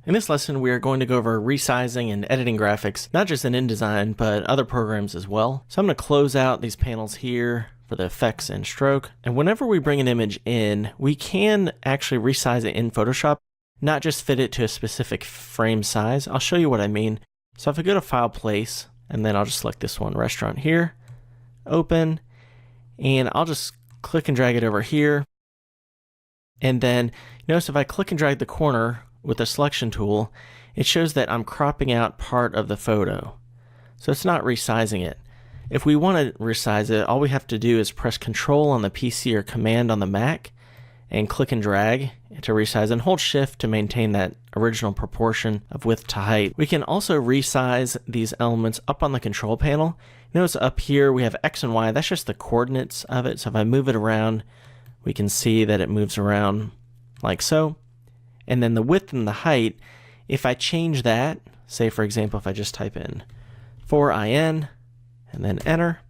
In this lesson, we are going to go over resizing and editing graphics, not just in InDesign, but other programs as well. So I'm going to close out these panels here for the effects and stroke. And whenever we bring an image in, we can actually resize it in Photoshop, not just fit it to a specific frame size. I'll show you what I mean. So if I go to File, Place, and then I'll just select this one, Restaurant here, Open, and I'll just click and drag it over here. And then notice if I click and drag the corner with the selection tool, it shows that I'm cropping out part of the photo. So it's not resizing it. If we want to resize it, all we have to do is press Control on the PC or Command on the Mac and click and drag to resize, and hold Shift to maintain that original proportion of width to height. We can also resize these elements up on the control panel. Notice up here we have X and Y. That's just the coordinates of it. So if I move it around, we can see that it moves around like so. And then the width and the height, if I change that, say for example, if I just type in 4IN and then enter,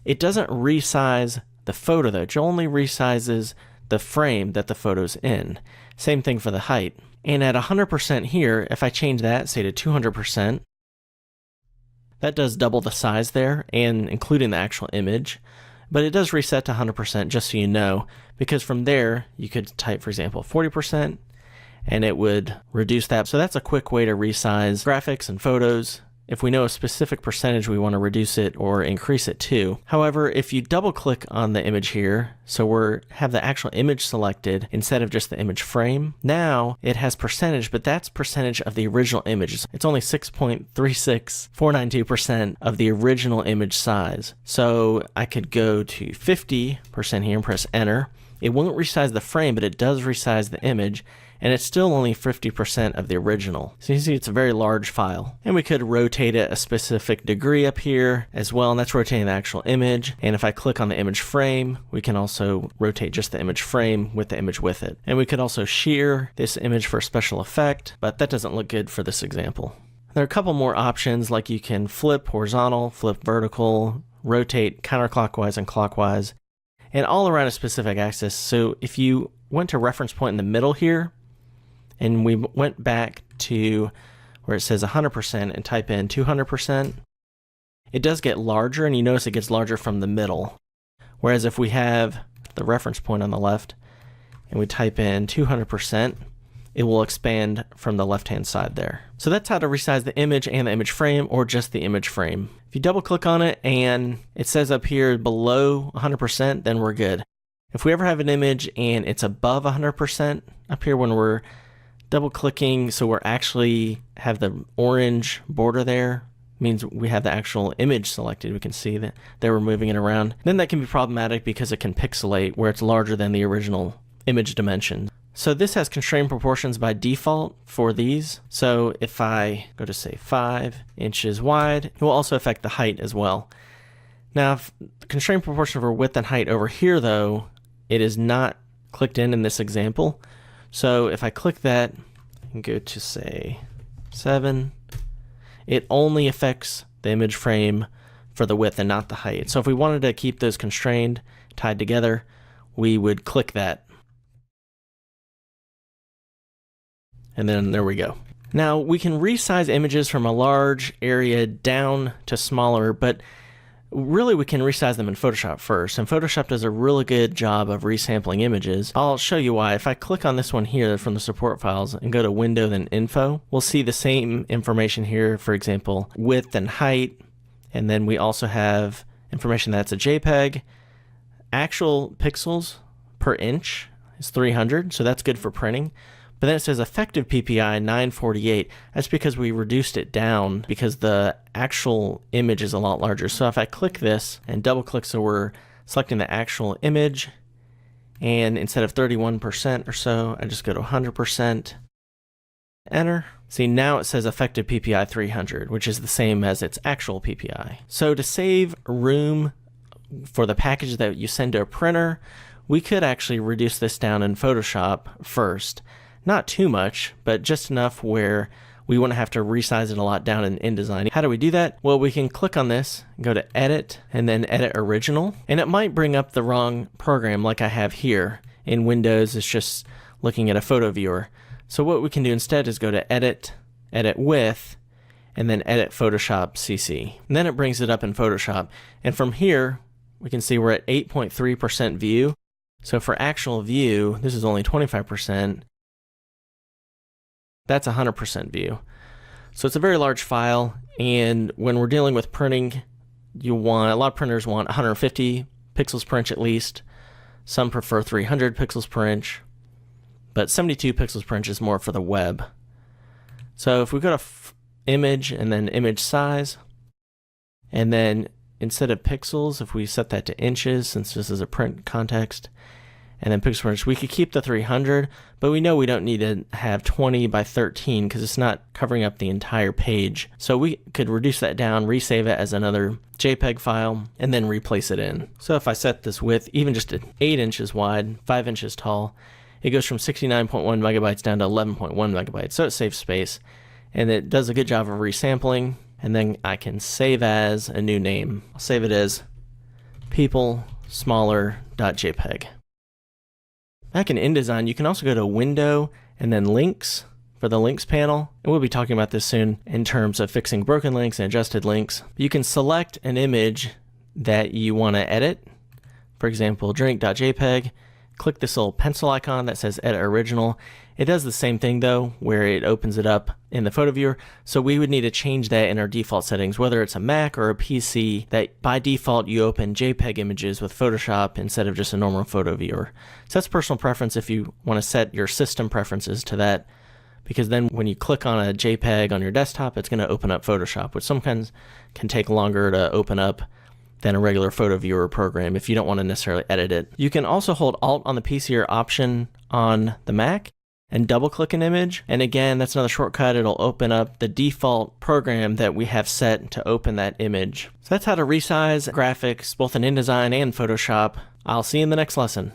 it doesn't resize the photo though. It only resizes the frame that the photo's in. Same thing for the height. And at 100% here, if I change that, say to 200%, that does double the size there, and including the actual image. But it does reset to 100% just so you know, because from there you could type, for example, 40%, and it would reduce that. So that's a quick way to resize graphics and photos if we know a specific percentage we want to reduce it or increase it to. However, if you double click on the image here, so we have the actual image selected instead of just the image frame, now it has percentage, but that's percentage of the original image. It's only 6.36492% of the original image size. So I could go to 50% here and press enter. It won't resize the frame, but it does resize the image, and it's still only 50% of the original. So you see it's a very large file. And we could rotate it a specific degree up here as well, and that's rotating the actual image. And if I click on the image frame, we can also rotate just the image frame with the image with it. And we could also shear this image for a special effect, but that doesn't look good for this example. There are a couple more options, like you can flip horizontal, flip vertical, rotate counterclockwise and clockwise, and all around a specific axis. So if you went to reference point in the middle here, and we went back to where it says 100% and type in 200%, it does get larger, and you notice it gets larger from the middle. Whereas if we have the reference point on the left and we type in 200%, it will expand from the left-hand side there. So that's how to resize the image and the image frame, or just the image frame. If you double click on it and it says up here below 100%, then we're good. If we ever have an image and it's above 100%, up here when we're double clicking, so we're actually have the orange border there, means we have the actual image selected. We can see that we're moving it around. Then that can be problematic because it can pixelate where it's larger than the original image dimension. So this has constrained proportions by default for these. So if I go to say 5 inches wide, it will also affect the height as well. Now, if the constrained proportion for width and height over here though, it is not clicked in this example. So if I click that and go to say 7, it only affects the image frame for the width and not the height. So if we wanted to keep those constrained, tied together, we would click that. And then there we go. Now we can resize images from a large area down to smaller, but really we can resize them in Photoshop first, and Photoshop does a really good job of resampling images. I'll show you why. If I click on this one here from the support files and go to Window then Info, we'll see the same information here, for example, width and height, and then we also have information that's a JPEG. Actual pixels per inch is 300, so that's good for printing. But then it says effective PPI 948. That's because we reduced it down because the actual image is a lot larger. So if I click this and double click, so we're selecting the actual image, and instead of 31% or so, I just go to 100%, enter. See, now it says effective PPI 300, which is the same as its actual PPI. So to save room for the package that you send to a printer, we could actually reduce this down in Photoshop first. Not too much, but just enough where we wouldn't have to resize it a lot down in InDesign. How do we do that? Well, we can click on this, go to Edit, and then Edit Original. And it might bring up the wrong program like I have here. In Windows, it's just looking at a photo viewer. So what we can do instead is go to Edit, Edit With, and then Edit Photoshop CC. And then it brings it up in Photoshop. And from here, we can see we're at 8.3% view. So for actual view, this is only 25%. That's 100% view. So it's a very large file, and when we're dealing with printing, a lot of printers want 150 pixels per inch at least. Some prefer 300 pixels per inch, but 72 pixels per inch is more for the web. So if we go to image and then image size, and then instead of pixels, if we set that to inches, since this is a print context, and then pixels per inch, we could keep the 300, but we know we don't need to have 20 by 13 because it's not covering up the entire page. So we could reduce that down, resave it as another JPEG file, and then replace it in. So if I set this width even just at 8 inches wide, 5 inches tall, it goes from 69.1 megabytes down to 11.1 megabytes. So it saves space, and it does a good job of resampling. And then I can save as a new name. I'll save it as peoplesmaller.jpg. Back in InDesign, you can also go to Window and then Links for the Links panel. And we'll be talking about this soon in terms of fixing broken links and adjusted links. You can select an image that you want to edit. For example, drink.jpg. Click this little pencil icon that says Edit Original. It does the same thing though, where it opens it up in the photo viewer. So we would need to change that in our default settings, whether it's a Mac or a PC, that by default you open JPEG images with Photoshop instead of just a normal photo viewer. So that's personal preference if you want to set your system preferences to that, because then when you click on a JPEG on your desktop, it's going to open up Photoshop, which sometimes can take longer to open up than a regular photo viewer program if you don't want to necessarily edit it. You can also hold Alt on the PC or Option on the Mac and double click an image. And again, that's another shortcut. It'll open up the default program that we have set to open that image. So that's how to resize graphics both in InDesign and Photoshop. I'll see you in the next lesson.